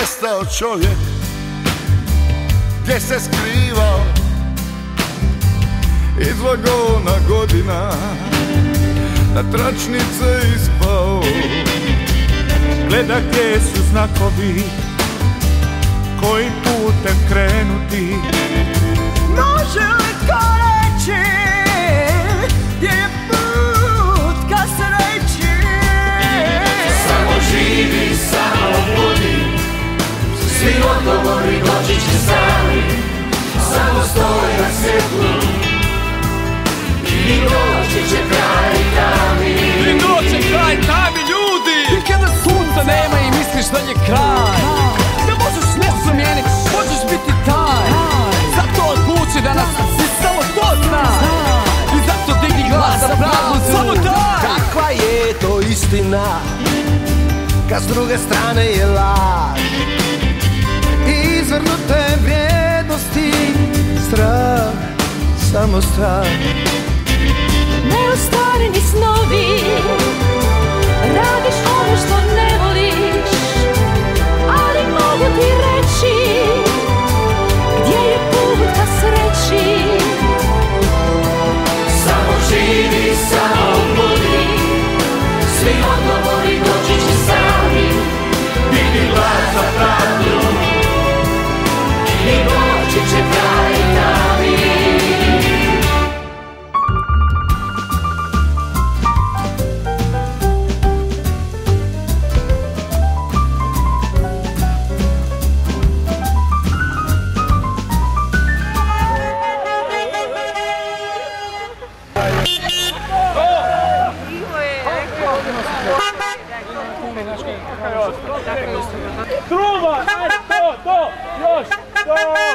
nestao čovjek, gdje se skrivao iz vagona godina, na tračnice ispao. Gleda gdje su znakovi, kojim putem krenuti. Može li ko reći gdje je put ka sreći? Samo živi, samo budi, svi odgovori doći će sami. Samo stoj na svjetlu i doći će kraj tami. I doći kraj tami, ljudi! I kada sunca nema i misliš da je kraj, da možeš ne promijeniti, možeš biti taj. Zato odluči danas i samo to zna. I zato digni glas za pravdu, samo taj. Kakva je to istina, kad s druge strane je laž i izvrnute vrijednosti, strah, samo strah. Neostvareni snovi, radiš ono što ne voliš, ali mogu ti reći gdje je put ka sreći. Samo živi, samo budi, svi odgovori doći će sami. Digni glas za pravdu i doći će kraj tami. Truba, to, još, to!